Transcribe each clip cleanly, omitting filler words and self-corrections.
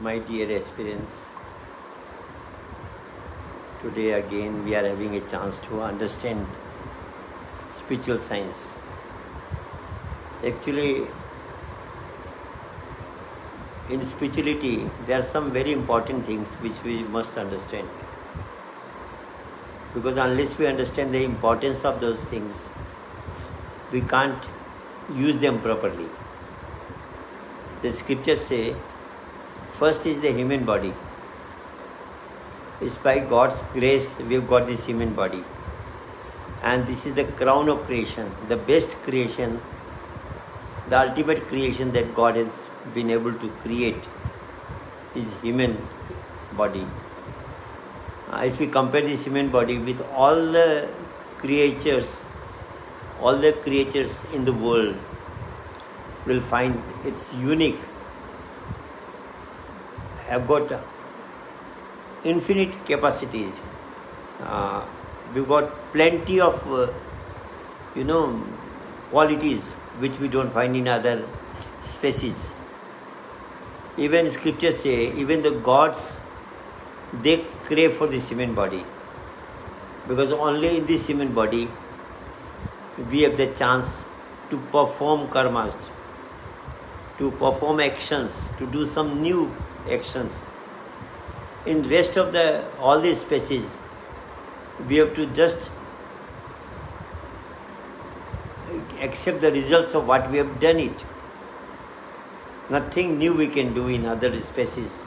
My dear aspirants, today again we are having a chance to understand spiritual science. Actually, in spirituality, there are some very important things which we must understand. Because unless we understand the importance of those things, we can't use them properly. The scriptures say, first is the human body. It's by God's grace we have got this human body. And this is the crown of creation, the best creation, the ultimate creation that God has been able to create is human body. If we compare this human body with all the creatures in the world, we'll find it's unique. Have got infinite capacities. We've got plenty of qualities which we don't find in other species. Even scriptures say, even the gods, they crave for this human body, because only in this human body we have the chance to perform karmas, to perform actions, to do some new actions. In rest of all these species, we have to just accept the results of what we have done it. Nothing new we can do in other species.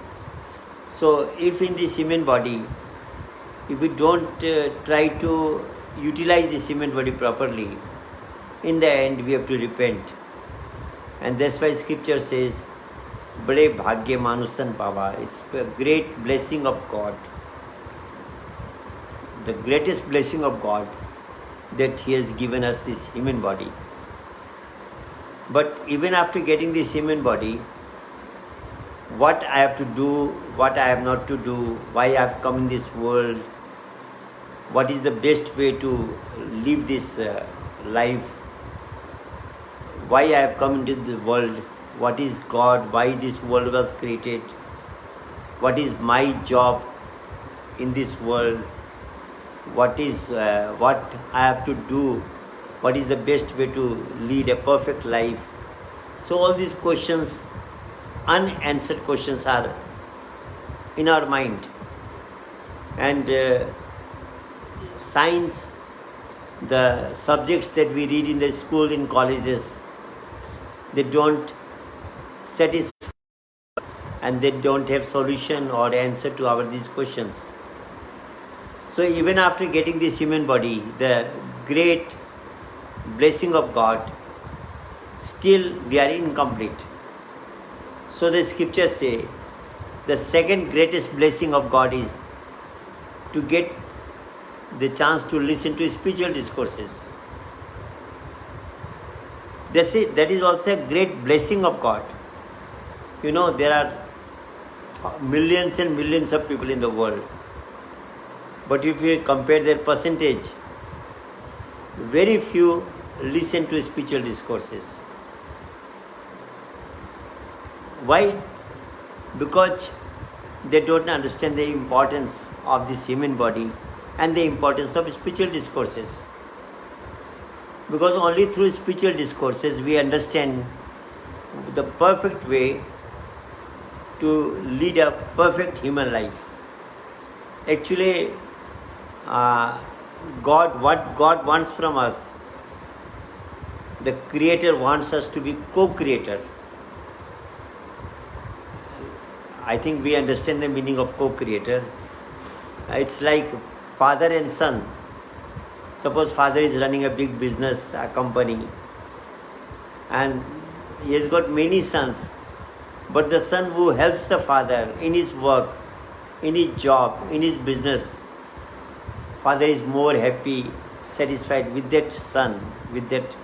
So if in this human body, if we don't try to utilize this human body properly, in the end we have to repent. And that's why scripture says, Bade bhagya manusan pava. It's a great blessing of God. The greatest blessing of God that He has given us this human body. But even after getting this human body, what I have to do, what I have not to do, why I have come in this world, what is the best way to live this life, why I have come into the world, what is God, why this world was created, what is my job in this world, what I have to do, what is the best way to lead a perfect life. So all these questions, unanswered questions, are in our mind. And science, the subjects that we read in the school, in colleges, they don't satisfy and they don't have solution or answer to these questions. So even after getting this human body, the great blessing of God, still we are incomplete. So the scriptures say, the second greatest blessing of God is to get the chance to listen to spiritual discourses. That is also a great blessing of God. There are millions and millions of people in the world. But if you compare their percentage, very few listen to spiritual discourses. Why? Because they don't understand the importance of this human body and the importance of spiritual discourses. Because only through spiritual discourses we understand the perfect way to lead a perfect human life. Actually, what God wants from us, the Creator wants us to be co-creator. I think we understand the meaning of co-creator. It's like father and son. Suppose father is running a big business, a company, and he has got many sons. But the son who helps the father in his work, in his job, in his business, father is more happy, satisfied with that son, with that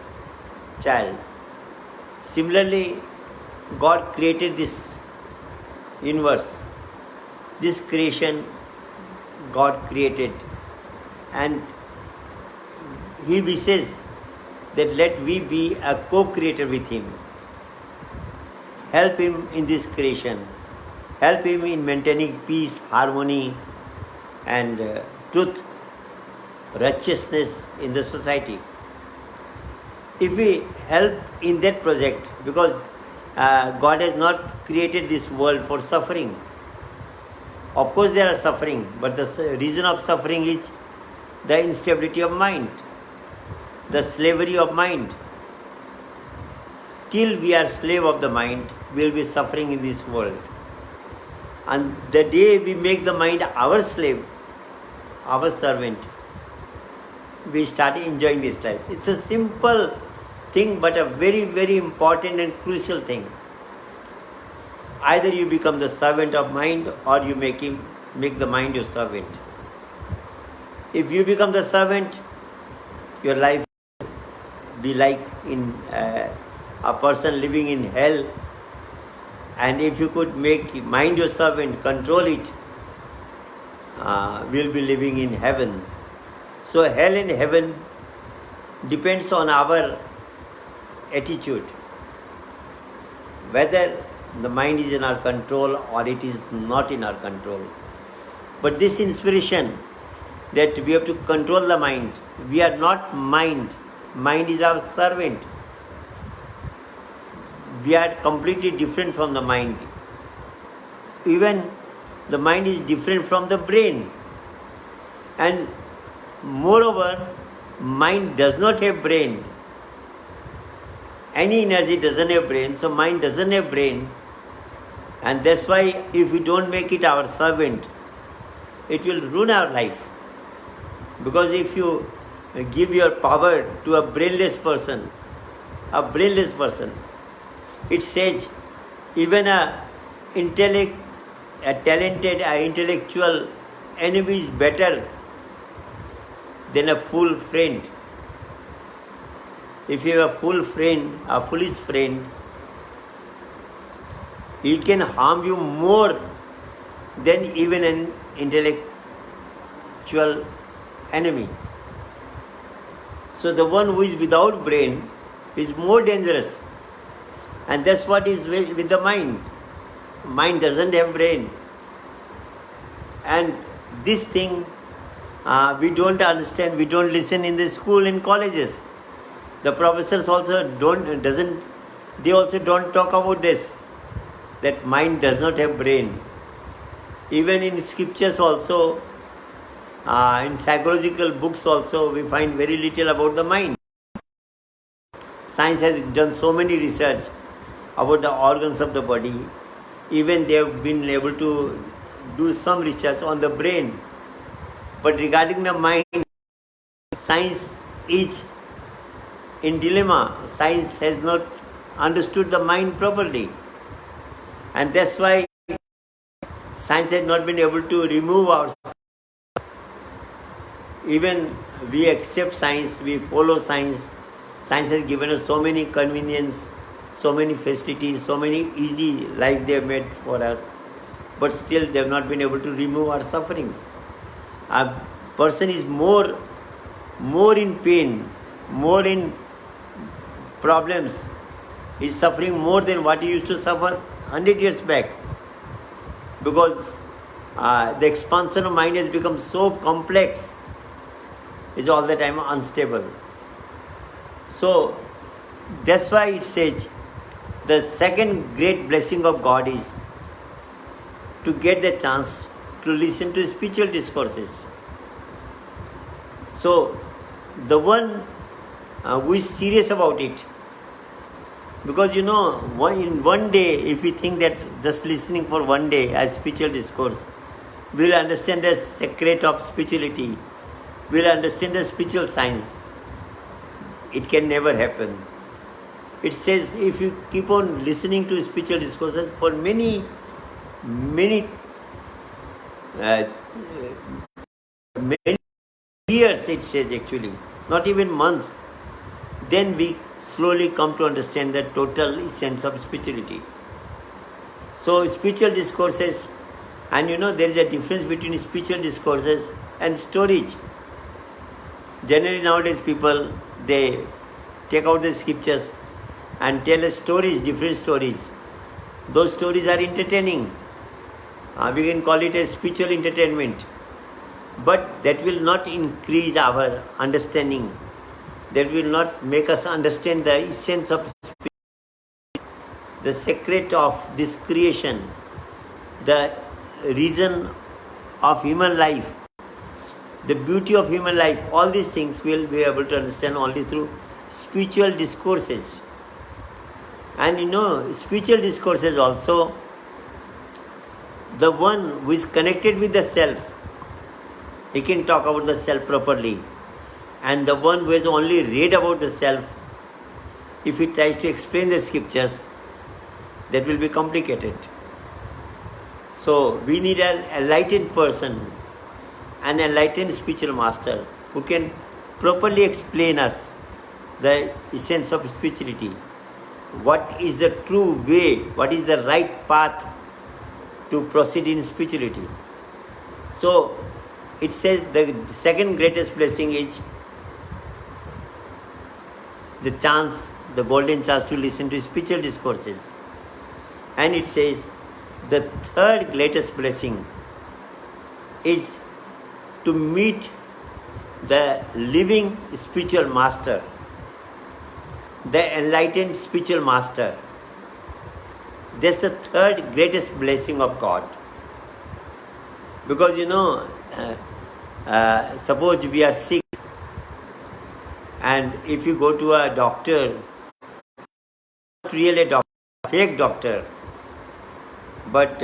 child. Similarly, God created this universe. This creation God created, and He wishes that let we be a co-creator with Him. Help Him in this creation. help him in maintaining peace, harmony, and truth, righteousness in the society. If we help in that project, because God has not created this world for suffering. Of course there are suffering, but the reason of suffering is the instability of mind, the slavery of mind. Till we are slave of the mind, we will be suffering in this world. And the day we make the mind our slave, our servant, we start enjoying this life. It's a simple thing, but a very, very important and crucial thing. Either you become the servant of mind, or you make the mind your servant. If you become the servant, your life will be like in a person living in hell. And if you could make mind your servant, control it, we'll be living in heaven. So hell and heaven depends on our attitude, whether the mind is in our control or it is not in our control. But this inspiration that we have to control the mind, we are not mind, mind is our servant. We are completely different from the mind. Even the mind is different from the brain. And moreover, mind does not have brain. Any energy doesn't have brain, so mind doesn't have brain. And that's why if we don't make it our servant, it will ruin our life. Because if you give your power to a brainless person, it says even a talented, intellectual enemy is better than a fool friend. If you have a fool friend, a foolish friend, he can harm you more than even an intellectual enemy. So the one who is without brain is more dangerous. And that's what is with the mind. Mind doesn't have brain. And this thing we don't understand, we don't listen in the school and colleges. The professors also don't talk about this, that mind does not have brain. Even in scriptures also, in psychological books also, we find very little about the mind. Science has done so many research about the organs of the body. Even they have been able to do some research on the brain. But regarding the mind, science is in dilemma. Science has not understood the mind properly. And that's why science has not been able to remove ourselves. Even we accept science, we follow science. Science has given us so many convenience, so many facilities, so many easy life they have made for us. But still they have not been able to remove our sufferings. A person is more in pain, more in problems, is suffering more than what he used to suffer 100 years back. Because the expansion of mind has become so complex, is all the time unstable. So that's why it says the second great blessing of God is to get the chance to listen to spiritual discourses. So the one who is serious about it, because in one day, if we think that just listening for one day as spiritual discourse, we will understand the secret of spirituality, we will understand the spiritual science. It can never happen. It says if you keep on listening to spiritual discourses for many years, it says actually, not even months, then we slowly come to understand the total essence of spirituality. So spiritual discourses, and there is a difference between spiritual discourses and storage. Generally nowadays people, they take out the scriptures and tell us stories, different stories. Those stories are entertaining. We can call it a spiritual entertainment. But that will not increase our understanding. That will not make us understand the essence of the secret of this creation, the reason of human life, the beauty of human life. All these things we'll be able to understand only through spiritual discourses. And spiritual discourses also, the one who is connected with the self, he can talk about the self properly. And the one who has only read about the self, if he tries to explain the scriptures, that will be complicated. So we need an enlightened person, an enlightened spiritual master who can properly explain us the essence of spirituality. What is the true way? What is the right path to proceed in spirituality? So it says the second greatest blessing is the chance, the golden chance to listen to spiritual discourses. And it says the third greatest blessing is to meet the living spiritual master, the enlightened spiritual master. That's the third greatest blessing of God. Because suppose we are sick, and if you go to a doctor, not really a doctor, a fake doctor, but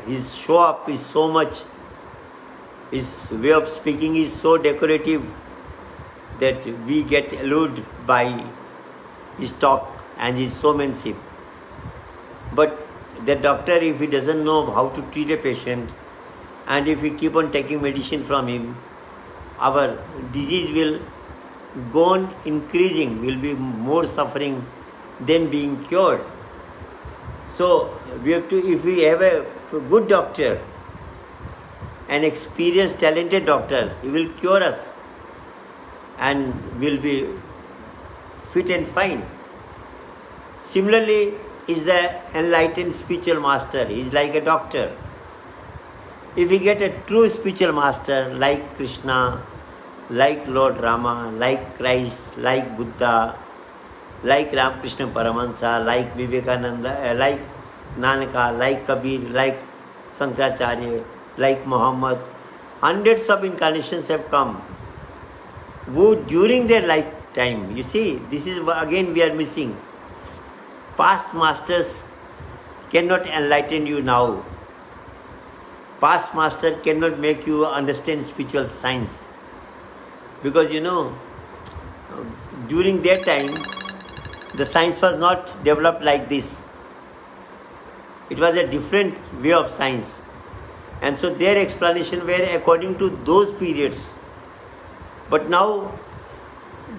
his show up is so much, his way of speaking is so decorative that we get allured by his talk and his showmanship. But the doctor, if he doesn't know how to treat a patient, and if we keep on taking medicine from him, our disease will go on increasing, will be more suffering than being cured. So we have to, if we have a good doctor, an experienced, talented doctor, he will cure us and will be fit and fine. Similarly, is the enlightened spiritual master. He is like a doctor. If we get a true spiritual master like Krishna, like Lord Rama, like Christ, like Buddha, like Ramakrishna Paramahansa, like Vivekananda, like Nanaka, like Kabir, like Shankaracharya, like Muhammad, hundreds of incarnations have come who during their lifetime, you see, this is again we are missing. Past masters cannot enlighten you now. Past master cannot make you understand spiritual science. Because during their time, the science was not developed like this. It was a different way of science. And so their explanation were according to those periods. But now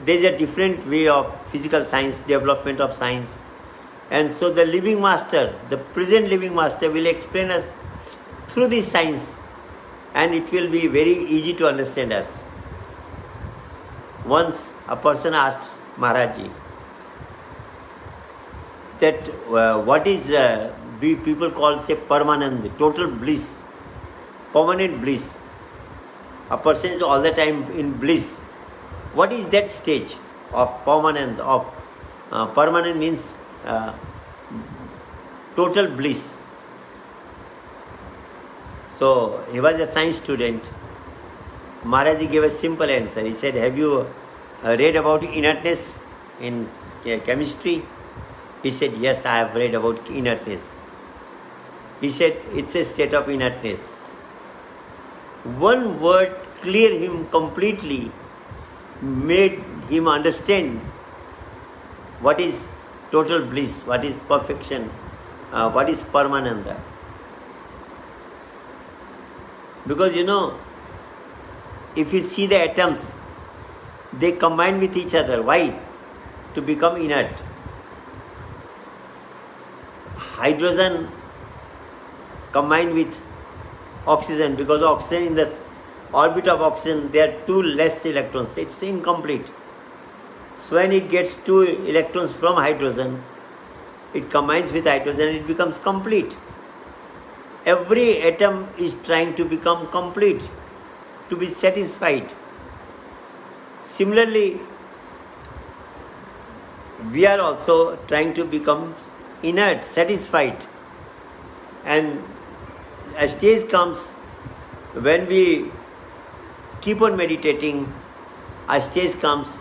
there is a different way of physical science, development of science. And so the living master, the present living master will explain us through this science, and it will be very easy to understand us. Once a person asked Maharaji that what is people call say Paramanand, total bliss, permanent bliss. A person is all the time in bliss. What is that stage of permanent? Permanent means total bliss. So he was a science student. Maharaji gave a simple answer. He said, have you read about inertness in chemistry? He said, yes, I have read about inertness. He said, it's a state of inertness. One word cleared him completely, made him understand what is total bliss, what is perfection, what is Paramananda. Because if you see the atoms, they combine with each other. Why? To become inert. Hydrogen combined with oxygen, because oxygen in the orbit of oxygen there are two less electrons. It's incomplete. So when it gets 2 electrons from hydrogen, it combines with hydrogen, it becomes complete. every atom is trying to become complete, to be satisfied. Similarly, we are also trying to become inert, satisfied. And a stage comes when we keep on meditating, a stage comes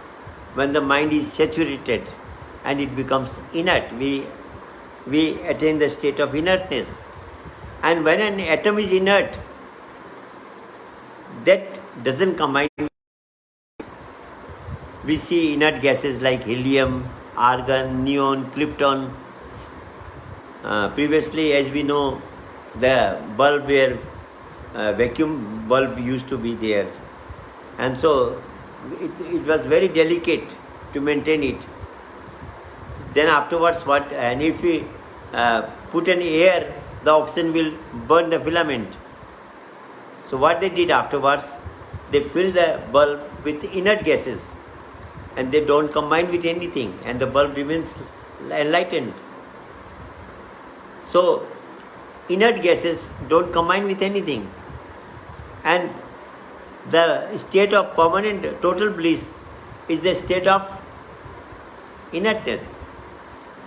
when the mind is saturated and it becomes inert. We attain the state of inertness. And when an atom is inert, that doesn't combine. We see inert gases like helium, argon, neon, krypton. Previously, as we know, the bulb where vacuum bulb used to be there, and so it was very delicate to maintain it. Then afterwards, what? And if we put an air, the oxygen will burn the filament. So what they did afterwards, they filled the bulb with inert gases, and they don't combine with anything, and the bulb remains enlightened. So inert gases don't combine with anything, and the state of permanent total bliss is the state of inertness.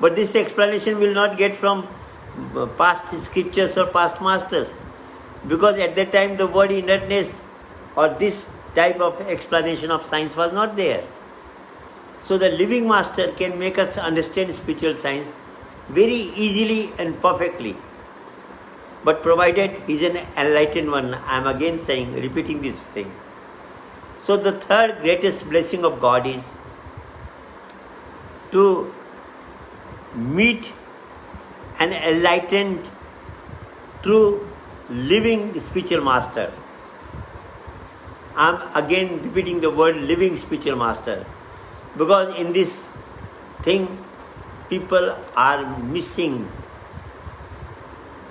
But this explanation will not get from past scriptures or past masters, because at that time the word inertness or this type of explanation of science was not there. So the living master can make us understand spiritual science very easily and perfectly, but provided he is an enlightened one. I am again saying, repeating this thing. So the third greatest blessing of God is to meet an enlightened, true, living spiritual master. I am again repeating the word living spiritual master, because in this thing people are missing.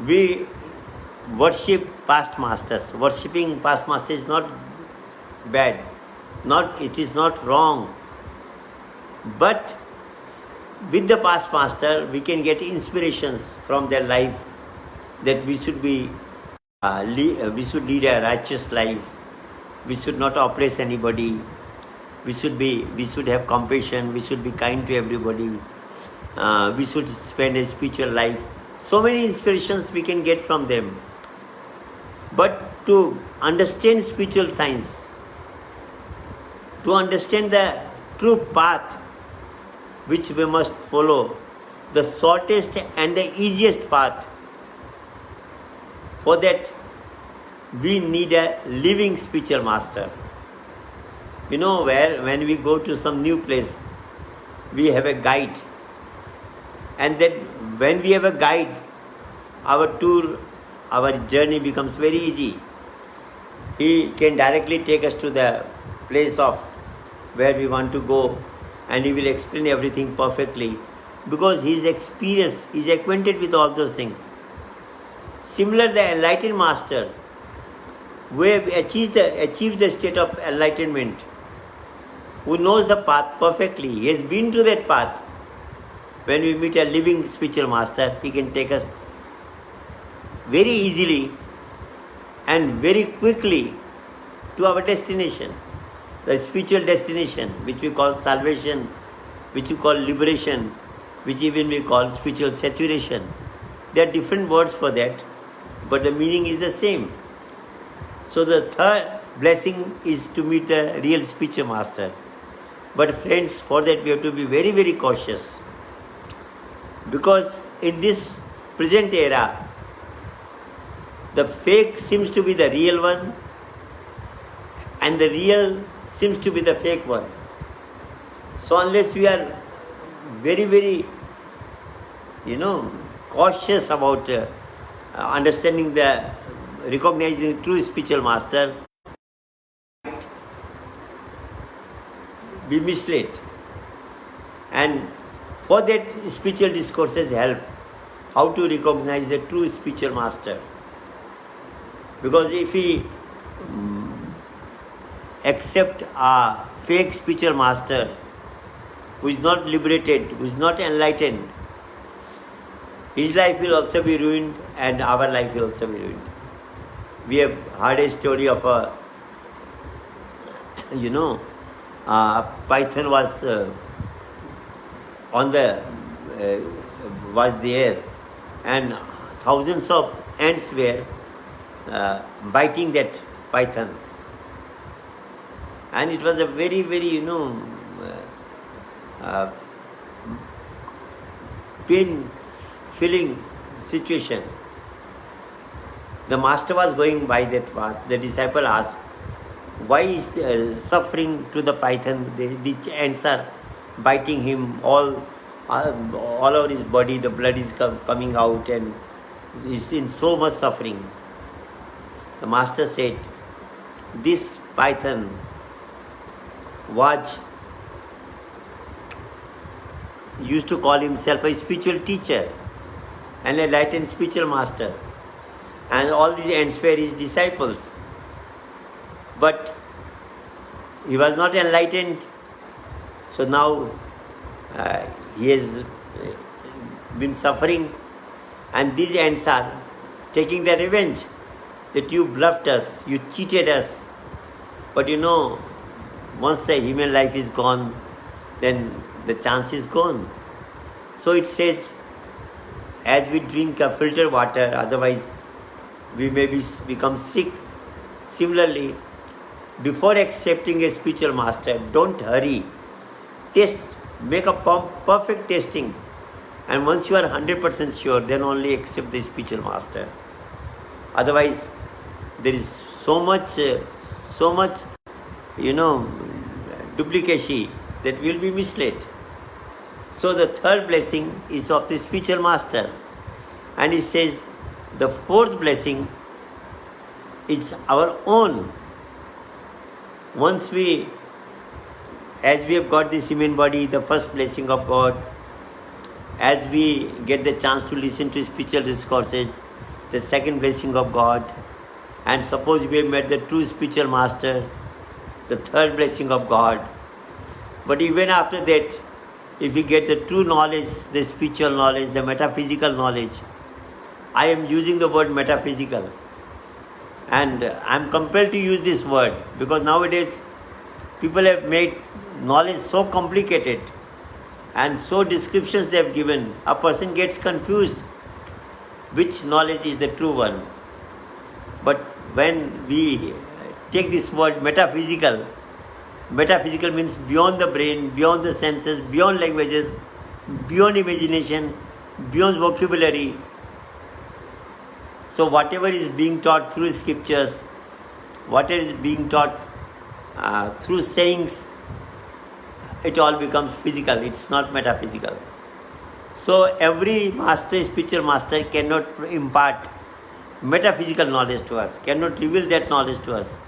We worship past masters. Worshipping past masters is not bad. It is not wrong. But with the past master, we can get inspirations from their life that we should be, we should lead a righteous life. We should not oppress anybody. We should have compassion. We should be kind to everybody. We should spend a spiritual life. So many inspirations we can get from them. But to understand spiritual science, to understand the true path which we must follow, the shortest and the easiest path, for that we need a living spiritual master. You know, when we go to some new place, we have a guide. And then when we have a guide, our tour, our journey becomes very easy. He can directly take us to the place of where we want to go, and he will explain everything perfectly, because he is experienced, he is acquainted with all those things. Similar, the enlightened master, who have achieved the state of enlightenment, who knows the path perfectly, he has been to that path. When we meet a living spiritual master, he can take us very easily and very quickly to our destination, the spiritual destination, which we call salvation, which we call liberation, which even we call spiritual saturation. There are different words for that, but the meaning is the same. So the third blessing is to meet the real spiritual master. But friends, for that we have to be very, very cautious, because in this present era, the fake seems to be the real one, and the real seems to be the fake one. So unless we are very, very, cautious about understanding recognizing the true spiritual master, be misled. And for that, spiritual discourses help how to recognize the true spiritual master. Because if we accept a fake spiritual master who is not liberated, who is not enlightened, His life will also be ruined and our life will also be ruined. We have heard a story of a, python was was there, and thousands of ants were biting that python, and it was a very, very, pain-filling situation. The master was going by that path. The disciple asked, "Why is suffering to the python? The ants are biting him all over his body. The blood is coming out, and he's in so much suffering." The master said, "This python used to call himself a spiritual teacher and a enlightened spiritual master, and all these ants were his disciples. But he was not enlightened, so now he has been suffering, and these ants are taking their revenge, that you bluffed us, you cheated us. But once the human life is gone, then the chance is gone. So it says, as we drink a filtered water, otherwise we may become sick. Similarly, before accepting a spiritual master, don't hurry. Test, make a perfect testing, and once you are 100% sure, then only accept the spiritual master. Otherwise, there is so much, duplication that will be misled. So the third blessing is of the spiritual master, and it says the fourth blessing is our own. As we have got this human body, the first blessing of God, as we get the chance to listen to spiritual discourses, the second blessing of God, and suppose we have met the true spiritual master, the third blessing of God. But even after that, if we get the true knowledge, the spiritual knowledge, the metaphysical knowledge, I am using the word metaphysical, and I am compelled to use this word because nowadays people have made knowledge so complicated and so descriptions they have given, a person gets confused which knowledge is the true one. But when we take this word metaphysical means beyond the brain, beyond the senses, beyond languages, beyond imagination, beyond vocabulary. So whatever is being taught through scriptures, whatever is being taught through sayings, it all becomes physical. It's not metaphysical. So every master, spiritual master, cannot impart metaphysical knowledge to us, cannot reveal that knowledge to us.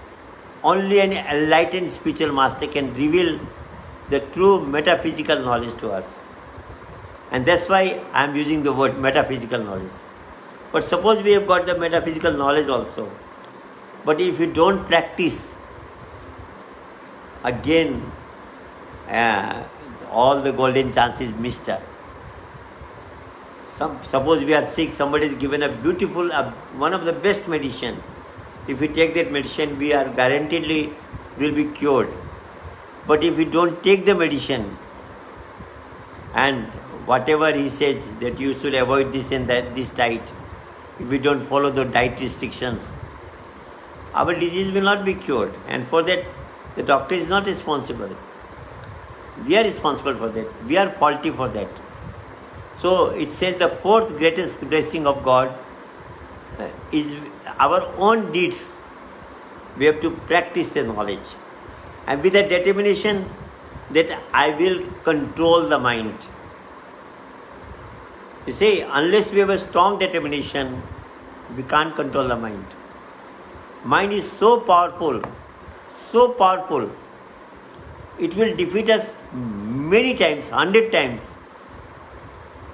Only an enlightened spiritual master can reveal the true metaphysical knowledge to us. And that's why I am using the word metaphysical knowledge. But suppose we have got the metaphysical knowledge also, but if you don't practice, again, all the golden chances missed. Suppose we are sick, somebody is given a beautiful, one of the best medicine. If we take that medicine, we are guaranteedly will be cured. But if we don't take the medicine, and whatever he says that you should avoid this and that, this diet, if we don't follow the diet restrictions, our disease will not be cured. And for that, the doctor is not responsible. We are responsible for that. We are faulty for that. So it says the fourth greatest blessing of God is our own deeds. We have to practice the knowledge, and with the determination that I will control the mind. You see, unless we have a strong determination, we can't control the mind. Mind is so powerful, it will defeat us many times, 100 times.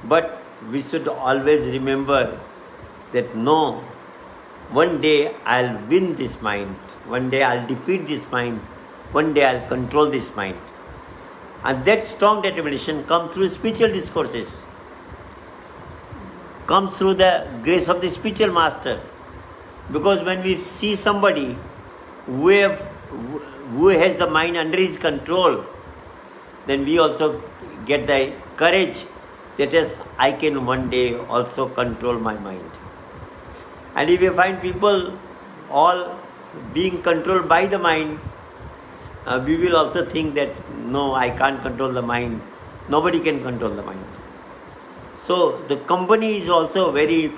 But we should always remember that no, one day I'll win this mind, one day I'll defeat this mind, one day I'll control this mind. And that strong determination comes through spiritual discourses, comes through the grace of the spiritual master. Because when we see somebody who has the mind under his control, then we also get the courage that yes, I can one day also control my mind. And if you find people all being controlled by the mind, we will also think that no, I can't control the mind. Nobody can control the mind. So the company is also very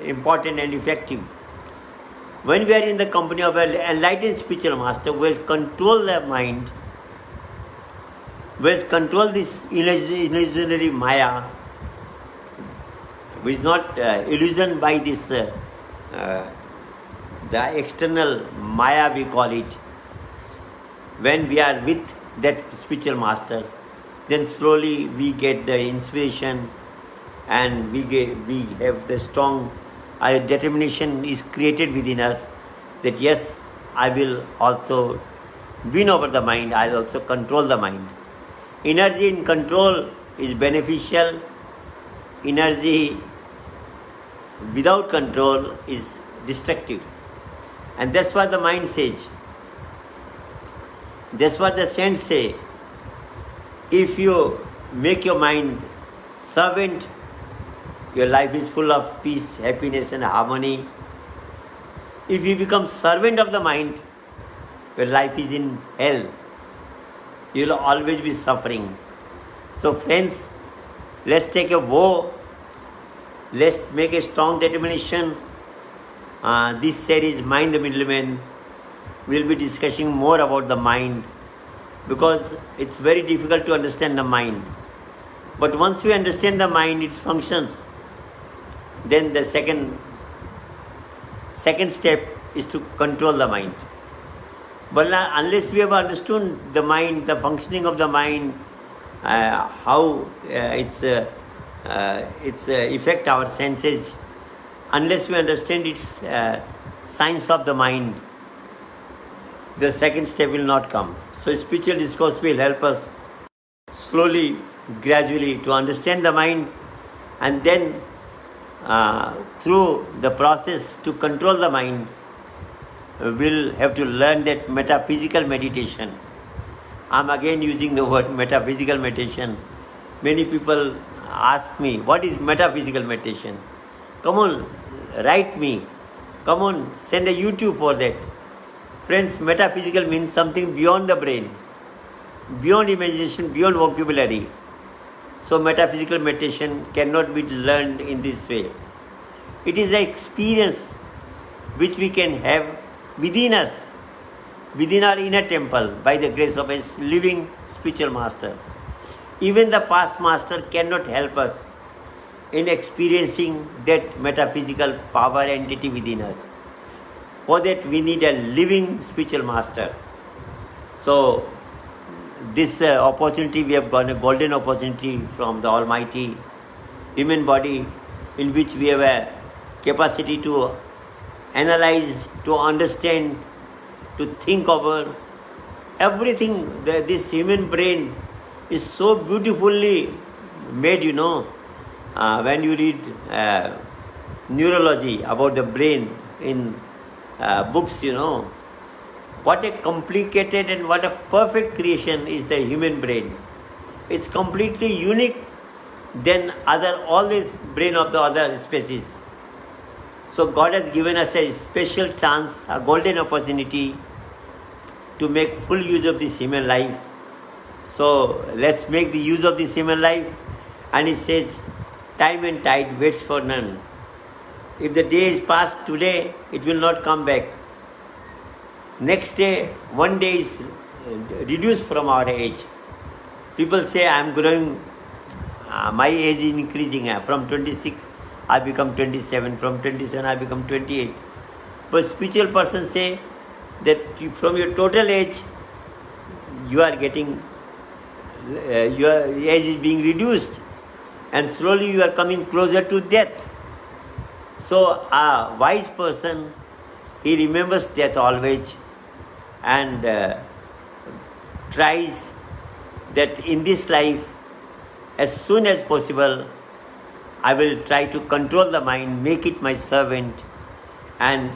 important and effective. When we are in the company of an enlightened spiritual master who has controlled the mind, who has controlled this illusionary Maya, who is not illusioned by this the external Maya we call it. When we are with that spiritual master, then slowly we get the inspiration and we have the strong determination is created within us that yes, I will also win over the mind, I will also control the mind. Energy in control is beneficial. Energy without control is destructive. And that's what the mind says. That's what the saints say. If you make your mind servant, your life is full of peace, happiness and harmony. If you become servant of the mind, your life is in hell. You will always be suffering. So friends, let's take a vow. Let's make a strong determination. This series, Mind the Middleman, we'll be discussing more about the mind because it's very difficult to understand the mind. But once we understand the mind, its functions, then the second step is to control the mind. But unless we have understood the mind, the functioning of the mind, how it's affect our senses, unless we understand its science of the mind, the second step will not come. So spiritual discourse will help us slowly, gradually to understand the mind, and then through the process to control the mind, we'll have to learn that metaphysical meditation. I'm again using the word metaphysical meditation. Many people ask me, what is metaphysical meditation? Come on, write me. Come on, send a YouTube for that. Friends, metaphysical means something beyond the brain, beyond imagination, beyond vocabulary. So metaphysical meditation cannot be learned in this way. It is an experience which we can have within us, within our inner temple, by the grace of a living spiritual master. Even the past master cannot help us in experiencing that metaphysical power entity within us. For that we need a living spiritual master. So this opportunity, we have got a golden opportunity from the Almighty human body, in which we have a capacity to analyze, to understand, to think over everything. This human brain is so beautifully made, when you read neurology about the brain in books, what a complicated and what a perfect creation is the human brain. It's completely unique than all this brain of the other species. So God has given us a special chance, a golden opportunity to make full use of this human life. So let's make the use of this human life. And He says, time and tide waits for none. If the day is past today, it will not come back. Next day, one day is reduced from our age. People say, I am growing, my age is increasing. From 26, I become 27. From 27, I become 28. But spiritual persons say that from your total age, you are getting, your age is being reduced. And slowly you are coming closer to death. So a wise person, he remembers death always and tries that in this life, as soon as possible, I will try to control the mind, make it my servant, and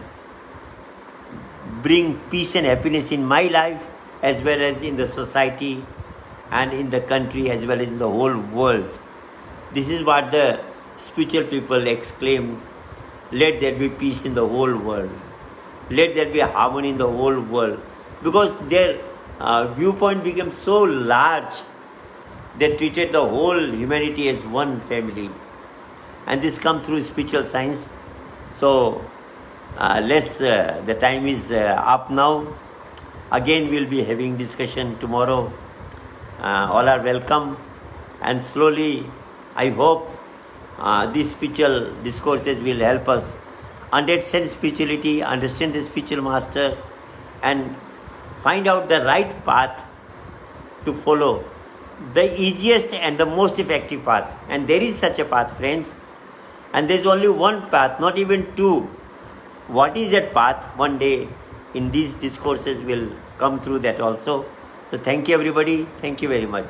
bring peace and happiness in my life as well as in the society and in the country as well as in the whole world. This is what the spiritual people exclaim, let there be peace in the whole world. Let there be harmony in the whole world. Because their viewpoint became so large, they treated the whole humanity as one family. And this comes through spiritual science. So, the time is up now. Again, we'll be having discussion tomorrow. All are welcome. And slowly, I hope these spiritual discourses will help us understand spirituality, understand the spiritual master, and find out the right path to follow. The easiest and the most effective path. And there is such a path, friends. And there is only one path, not even two. What is that path? One day in these discourses will come through that also. So thank you everybody. Thank you very much.